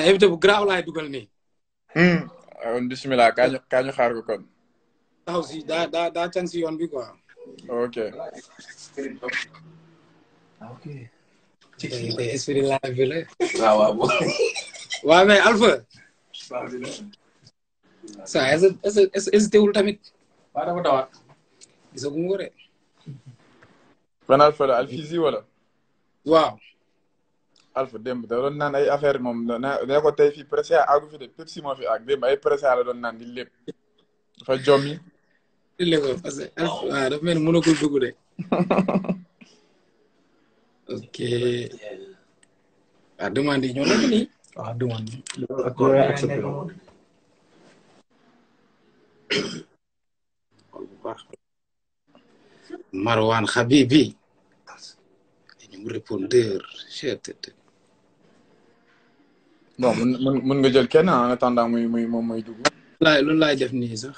invité bu garaaw laay dugal nii. bismillah kaañu xaar ko kon. taxaw si daa can si yoon bi quoi. ok. ok. tey esprit live bi la. waaw. waaw mais Alpha. ça hésité wul tamit. waaw dafa dawaat. gisagu mu ko de. ban Alpha la Alfizi wala. waaw. Alpha démb da doon naan ay affaire moom ne ko tey fii pressé àggu fi de Pepsi moo fi àgg démb ay pressé la doon naan di lépp dafa jommi. di lépp parce que Alpha waaw dafa mel ni mënagul dugg de. ok. ah demande yi ñoo nekk nii. waaw demande yi. Marwan Habibi. ñu répondeur. bon mun nga jël kenn en attendant moom muy dugg. loolu laay def nii sax.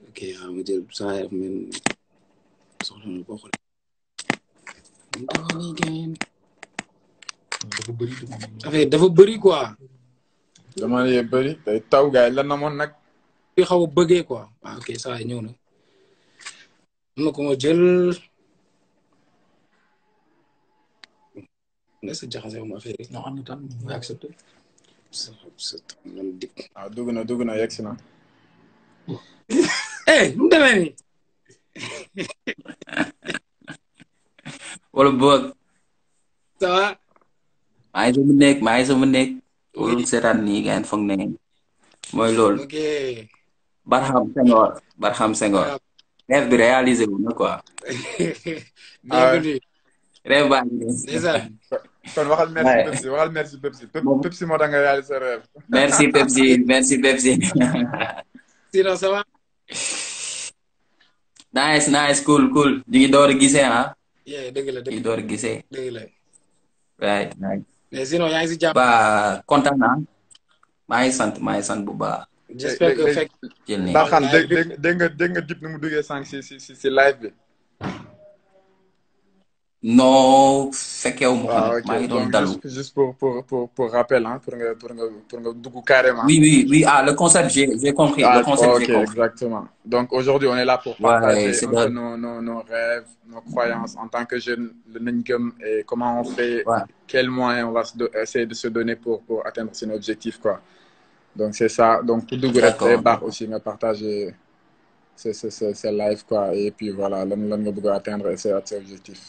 ok xam nga jël saa yàlla man soxla na boo xoolee. dafa bëri quoi. dama ne bëri day taw gaay la namoon nag. fi xaw a bëggee quoi waaw ok saa ñëw na. am na ko ma jël. est-ce que jaxase wu ma affaire yi. non am na tam nga accepté. waaw dugg na yegg si na. nu mu demee nii. wala boog. ça va. maa ngi sama nekk. loolu seetaan nii ngeen foog ne mooy loolu. ok. Barham Senghor. rêve bi réalisé wu na quoi. bienvenue. rêve baa ngi déjà. kon waxal merci Pepsi Pepsi moo tax nga réalisé rêve. merci Pepsi. sinon ça va. nice cool ñu ngi door a gisee ah. dëgg la ñu ngi door a gisee. dëgg la. right nice. mais sinon yaa ngi si jàmm. ba kontaan naa. maa ngi sant bu baax. j'espère que fekk. jël nii Barham dégg nga dip nu mu duggee sànq si live bi. non fekkeewu ma ko nag maa ngi doon dalu. juste pour rappel hein pour nga dugg carrément. oui le concept j'ai compris le concept j'ai compris. Exactement donc aujourd'hui on est là pour partager un peu nos rêves nos croyances en tant que jeunes le nañ gëm et comment on fait. Quels moyens on va essayer de se donner pour atteindre ces objectifs quoi donc c'est ça donc pour dugg rek day baax aussi nga partager ces live quoi et puis voilà lan nga bëgg a atteindre ces objectifs.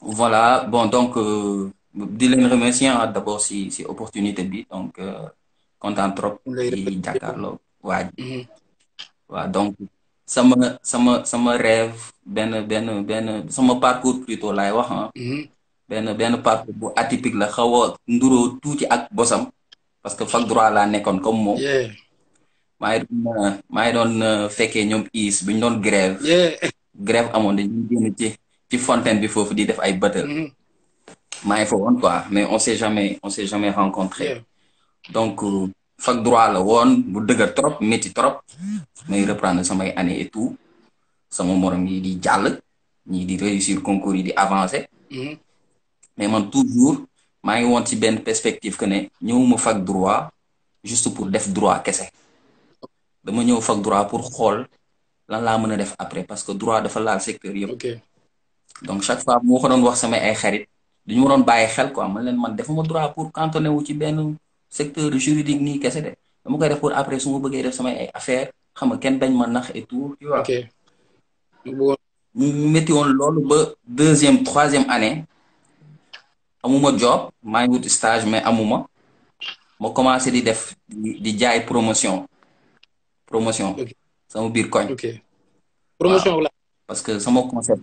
Voilà bon donc di leen remercier d'abord si opportunité bi donc content trop di jàkkaarloo waaw donc sama rêve benn sama parcours plutôt laay wax benn parcours bu atypique la xaw a nduroo tuuti ak bosam parce que fac droit laa nekkoon comme moom maa ngi doon fekkee ñoom is bi ñu doon grève amoon dañuy génn ci fontaine bi foofu di def ay battle maa ngi fa woon quoi mais on s'est jamais rencontré donc fac droit la woon bu dëgër trop métti trop may reprendre samay année et tout sama morom yi di jàll ñii di réussir concours yi di avancer mais man toujours maa ngi woon ci benn perspective que ne ñëwuma fac droit juste pour def droit kese dama ñëw fac droit pour xool lan laa mën a def après parce que droit dafa laal secteur yëpp donc chaque fois moo ko doon wax samay ay xarit dañu ma doon bàyyi xel quoi man leen man defuma droit pour cantonné wu ci benn secteur juridique nii kese de dama koy def pour après su ma bëggee def samay ay affaire xam nga kenn bañ ma nax et tout tu vois. mu métti woon loolu ba 2e 3e année amuma job maa ngi wut stage mais amuma ma commencé di def di jaay promotion sama biir koñ. promotion la parce que sama concept.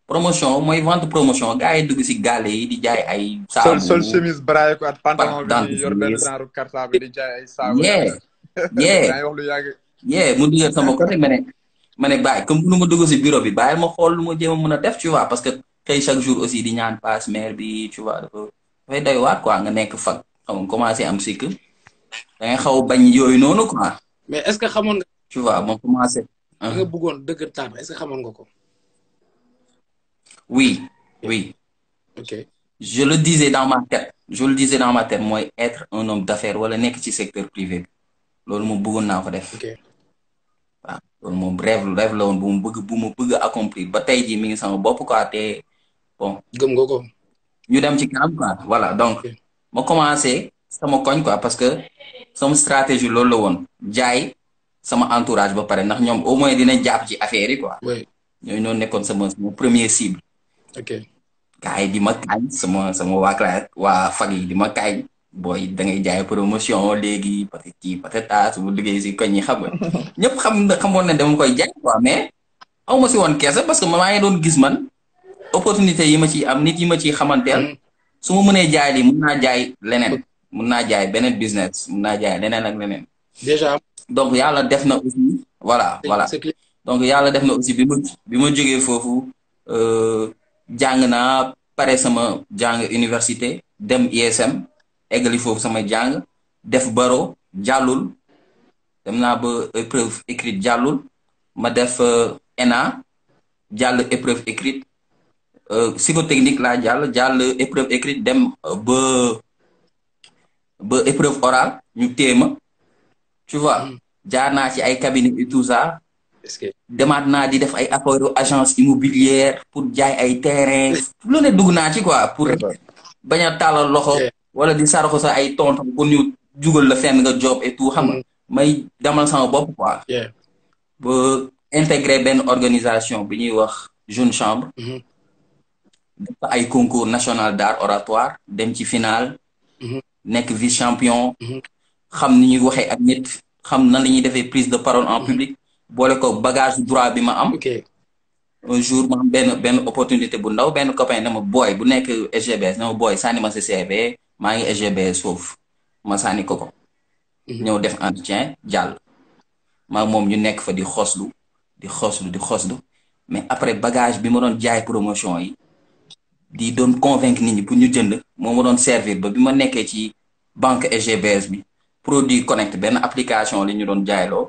promotion mooy vente promotion gars yi dugg si gaale yi di jaay ay. saabu sol chemise braille ko at pantalon bi yor benn genre cartable bi di jaay ay saabu. wax lu yàgg. mu dugal sama côté ma ne bàyyi comme nu ma dugg si bureau bi bàyyi ma xool lu ma jéem a mën a def tu vois parce que xëy chaque jour aussi di ñaan passe maire bi tu vois dafay doy waat quoi nga nekk fag xam nga commencé am cycle da ngay xaw bañ yooyu noonu quoi. mais est-ce que xamoon nga. tu vois bon commencé. nga bëggoon dëggantaan est-ce que xamoon nga ko. oui oui. ok. je le disais dans ma tête mooy être un homme d'affaires wala nekk ci secteur privé loolu moom bëggoon naa ko def. ok waaw loolu moom rêve la woon bu ma bëgg accomplir ba tey jii mi ngi sama bopp quoi te bon. gëm nga ko. ñu dem ci kanam quoi voilà donc ma commencé sama koñ quoi parce que sama stratégie loolu la woon jaay sama entourage ba pare ndax ñoom au moins dinañ jàpp ci affaire yi quoi. oui ñooñu noonu nekkoon sama premier cible. ok. gars yi di ma kaañ sama waa fag yi di ma kaañ booy da ngay jaay promotion léegi patati patata su liggéey si koñ yi xam nga ñëpp xamoon ne dama koy jaay quoi mais aw ma si woon keese parce que maa ngi doon gis man opportunité yi ma ciy am nit yi ma ciy xamanteel su ma mënee jaay lii mun naa jaay leneen mun naa jaay beneen business mun naa jaay leneen ak leneen. déjà. donc yàlla def na aussi voilà donc yàlla def na aussi bi ma jógee foofu. jàng naa pare sama jàng université dem ISM eggali foofu sama jàng def baro jàllul dem naa ba épreuve écrite jàllul ma def ENA jàll épreuve écrite psychotechnique laa jàll épreuve écrite dem ba épreuve orale ñu téema tu vois jaar naa ci ay cabinet et tout ça. demaat naa di def ay affaire agence immobilière pour jaay ay terrain lu ne dugg naa ci quoi pour bañ a tàllal loxo wala di saraxo sa ay tonton pour ñu jugal la fenn nga job et tout xam nga may demal sama bopp quoi ba intégrer benn organisation bi ñuy wax jeune chambre def ay concours national d'art oratoire dem ci finale nekk vice champion xam ni ñuy waxee ak nit xam nan la ñuy defee prise de parole en public boole ko bagage droit bi ma am. un jour ma am benn opportunité bu ndaw benn copain dama booy bu nekk SGBS dama booy sànni ma sa CV maa ngi SGBS foofu ma sànni ko. ñëw def entretien jàll. maa moom ñu nekk fa di xoslu mais après bagage bi ma doon jaay promotion yi di doon convaincre nit ñi pour ñu jënd moo ma doon servir ba bi ma nekkee ci banque SGBS bi produit connect benn application li ñu doon jaayloo.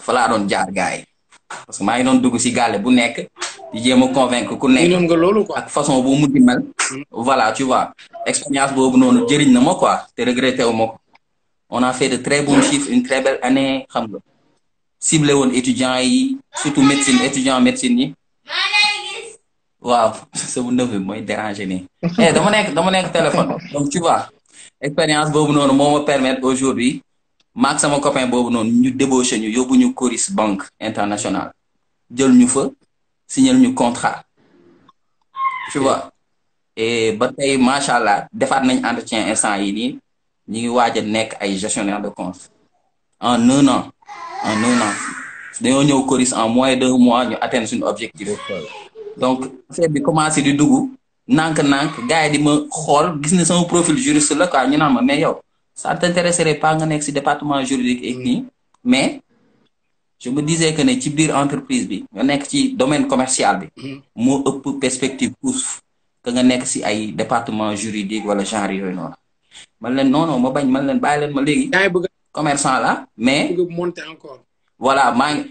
fa laa doon jaar gars yi parce que maa ngi doon dugg si gàlle bu nekk di jéem a convaincre ku nekk ak façon bu mu di mel voilà tu vois expérience boobu noonu jëriñ na ma quoi te regretté wu ma ko on a fait de très bons chiffres une très belle année xam nga ciblé woon étudiants yi surtout étudiant médecine yi waaw sama neveu mooy déranger nii dama nekk téléphone donc tu vois expérience boobu noonu moo ma permettre aujourd'hui maak sama copain boobu noonu ñu débauché ñu yóbbu ñu Coris Banque Internationale jël ñu fa signal ñu contrat tu vois et ba tey macha allah defaat nañ entretien instant yi nii ñu ngi waaj a nekk ay gestionnaire de compte en un an dañoo ñëw Coris en moins de 1 mois ñu atteindre suñu objectif donc affaire bi commencé di dugg nànk-nànk gars yi di ma xool gis ne sama profil juriste la quoi ñu naan ma mais yow ça t'intéresserait pas nga nekk ci département juridique et nii mais je me disais que ne ci biir entreprise bi nga nekk ci domaine commercial bi moo ëpp perspective pousse que nga nekk ci ay département juridique wala genre yooyu noonu man leen non ma bañ man leen bàyyi leen ma léegi commerçant la mais monter encore voilà man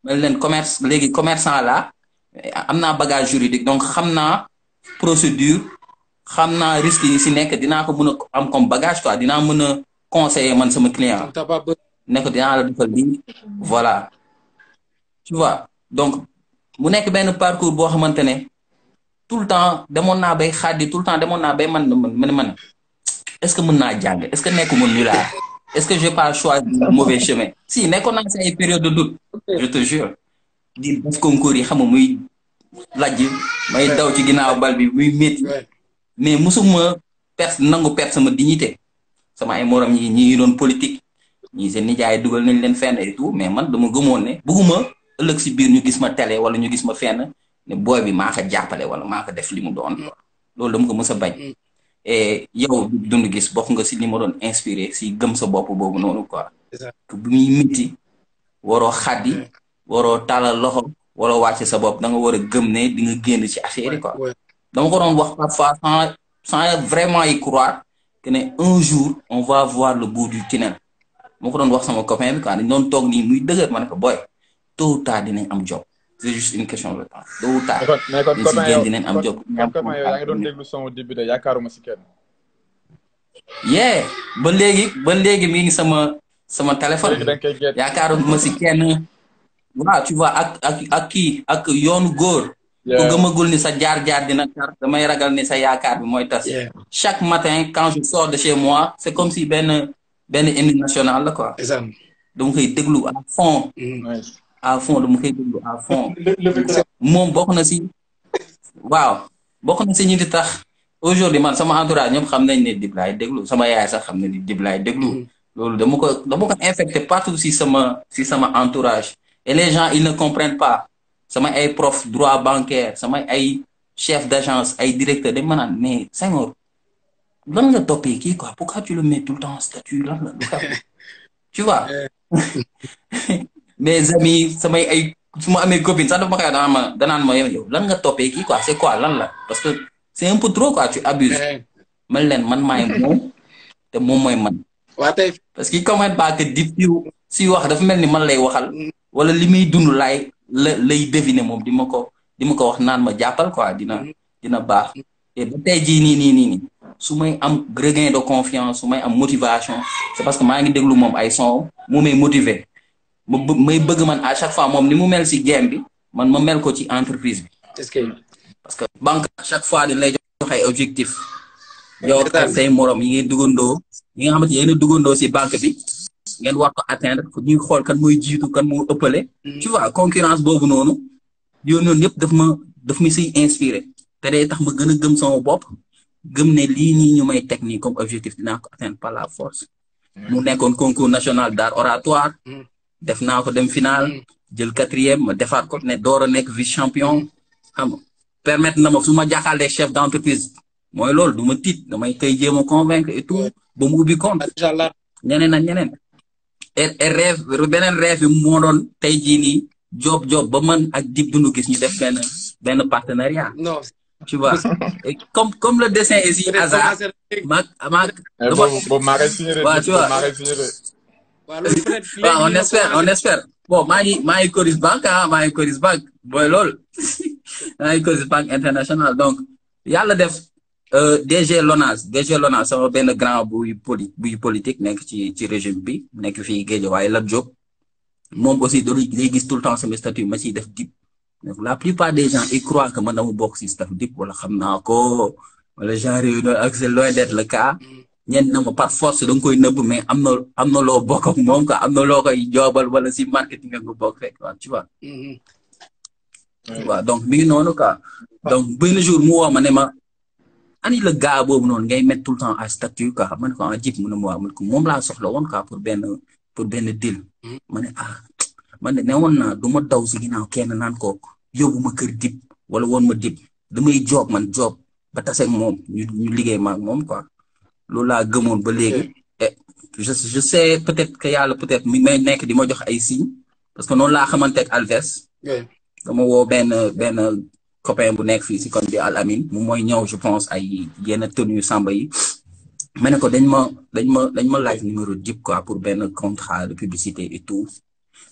leen commerçant la am naa bagage juridique donc xam naa procédure xam naa risque yi si nekk dinaa ko mën a am comme bagage quoi dinaa mën a conseiller man sama client ne ko dinaa la defal lii voilà tu vois donc mu nekk benn parcours boo xamante ne tout le temps demoon naa bay xaddi tout le temps demoon naa bay man est-ce que mën naa jàng est-ce que nekku mën ñu laa est-ce que j'ai pas choisi le mauvais chemin si nekkoon naa si ay période de doute je te jure di def concours yi xam nga muy lajj may daw ci ginnaaw bal bi muy métti mais musuma nangu perte sama dignité sama ay morom ñi doon politique ñi seen nijaay dugal nañ leen fenn et tout mais man dama gëmoon ne bëgguma ëllëg si biir ñu gis ma télé wala ñu gis ma fenn ne booy bi maa ko jàppale wala maa ko def li mu doon loolu dama ko mës a bañ et yow dund gis bokk nga si li ma doon inspiré si gëm sa bopp boobu noonu quoi bu muy mitti waroo xaddi waroo tàllal loxo waroo wàcce sa bopp da nga war a gëm ne di nga génn ci affaire yi quoi dama ko doon wax parfois sans vraiment y croire que ne un jour on va voir le bout du tunnel moo ko doon wax sama copain bi quoi dañ doon toog nii muy dëgër ma ne ko boy tôt ou tard dinañ am job c'est juste une question de temps tôt ou tard. mais kon copain yow dinañ am job. copain yow yaa ngi doon déglu son début de yaakaaruma si kenn. ba léegi mi ngi sama téléphone. yaakaaruma si kenn. waaw tu vois ak kii ak yoonu góor. ko gëmagul ni sa jaar-jaar dina tar damay ragal ni sa yaakaar bi mooy tas. Chaque matin quand je sors de chez moi c'est comme si benn hymne national la quoi. dama koy déglu à fond. à fond dama koy déglu à fond. moom bokk na si. waaw bokk na si ñi di tax aujourd'hui man sama entourage ñëpp xam nañ ne Dip laay déglu sama yaay sax xam na ni Dip laay déglu. loolu dama ko infecté partout si sama entourage. et les gens ils ne comprennent pas. sama ay prof droit bancaire sama ay chef d'agence ay directeur dañ ma naan mais Senghor lan nga toppee kii quoi pourquoi tu le mets tout le temps en statut lan la tu vois. mes amis samay ay su ma amee copine sax dafa ma koy danaan ma yow lan nga toppee kii quoi c'est quoi lan la parce que c'est un peu trop quoi tu abuses. man leen man maay moom te moom mooy man. parce que comment pas que Dip si wax dafa mel ni man lay waxal. wala li muy dund lay deviner moom di ma ko wax naan ma jàppal quoi dina baax. et ba tey jii nii su may am regain de confiance su may am motivation c'est parce que maa ngi déglu moom ay son mu may motiver may bëgg man à chaque fois moom ni mu mel si game bi man ma mel ko ci entreprise bi. parce que banque à chaque fois dañ lay jox ay objectif yow ak say morom yi ngeen duggandoo yi nga xamante yéen a duggandoo si banque bi. ngeen war ko atteindre ñuy xool kan mooy jiitu kan moo ëppale. tu vois concurrence boobu noonu. yooyu noonu yëpp daf ma siy inspiré. te day tax ma gën a gëm sama bopp. gëm ne lii nii ñu may teg nii comme objectif dinaa ko atteindre par la force. mu nekkoon concours national d'art oratoire. def naa ko dem final. jël 4e ma defaat ko ne door a nekk vice champion. xam nga permettre na ma su ma jàkkaarloo chef d'entreprise. mooy loolu du ma tiit damay koy jéem a convaincre et tout ba mu ubbi compte. ñeneen ak ñeneen. et beneen rêve bi moo doon tey jii nii job ba man ak Dip duñu gis ñu def benn partenariat. non tu vois et comme le dessin est si hasard. boobu maa koy signé de. waaw tu vois waaw on espère bon maa ngi Coris Bank booy loolu maa ngi Coris Bank international donc yàlla def. DG Lonase sama benn grand buy politique nekk ci régime bi nekk fii Guédiawaye Lat Diop moom aussi day gis tout le temps sama statut ma ciy def Dip la plupart des gens ils croient que man dama bokk si statut Dip wala xam naa ko wala genre yooyu noonu ak c'est loin d'être le cas ñenn na ma par force da nga koy nëbb mais am na loo bokk ak moom quoi am na loo koy joobal wala si marketing nga bokk fekk waaw tu vois. waaw donc mi ngi noonu quoi donc benn jour mu woo ma ne ma. ani le gars boobu noonu ngay mettre tout le temps à statut quoi man ko Dip mu ne ma man ko moom laa soxla woon quoi pour benn deal. ma ne man ne woon naa du ma daw si ginnaaw kenn naan ko yóbbu ma kër Dip wala woon ma Dip damay job ba tase ak moom ñu liggéey ma ak moom quoi loolu laa gëmoon ba léegi. et je sais peut-être que yàlla peut-être mi may nekk di ma jox ay signes parce que noonu laa xamante ak Alves. dama woo benn copain bu nekk fii si kon bi Al Amin moom mooy ñëw je pense ay yenn tenue samba yi ma ne ko dañ ma laaj numéro Dip quoi pour benn contrat de publicité et tout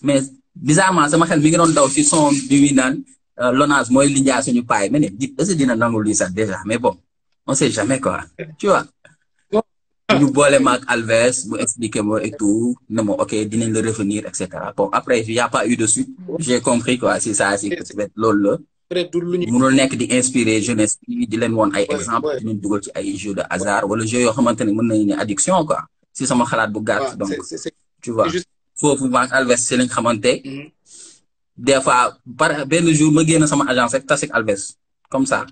mais bizarrement sama xel mi ngi doon daw si son bi muy naan Lonase mooy linjaa suñu paay mais ne Dip est-ce que dina nangu lii sax déjà mais bon on sait jamais quoi tu vois ñu boole ma ak Alves mu expliqué ma et tout ne ma ok dinañ la revenir et cetera bon après il y a pas eu de suite j'ai compris quoi c'est ça si peut-être loolu la mënul nekk di inspirer jeunesse bi di leen woon ay exemple di leen dugal ci ay jeux de hasard wala jeux yoo xamante ne mën nañu ne addiction quoi si sama xalaat bu gàtt donc tu vois foofu maak Alves si lañ xamante des fois par benn jour ma génn sama agence rek tasik Alves comme ça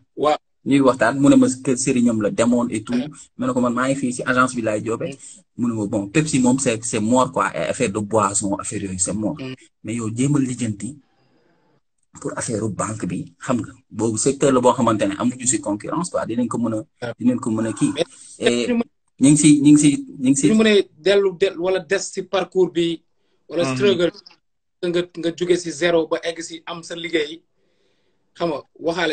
ñuy waxtaan mu ne ma kër sëriñam la demoon et tout ma ne ko man maa ngi fii si agence bi laay joobee mu ne ma bon Pepsi moom c'est mort quoi affaire de boisson affaire yooyu c'est mort mais yow jéemal lijjanti pour affaire banque bi xam nga boobu secteur la boo xamante ne amuñu si concurrence quoi dinañ ko mën a kii et ñu ngi si mën a dellu wala des si parcours bi wala struggle nga jóge si zéro ba egg si am sa liggéey xam nga waxaale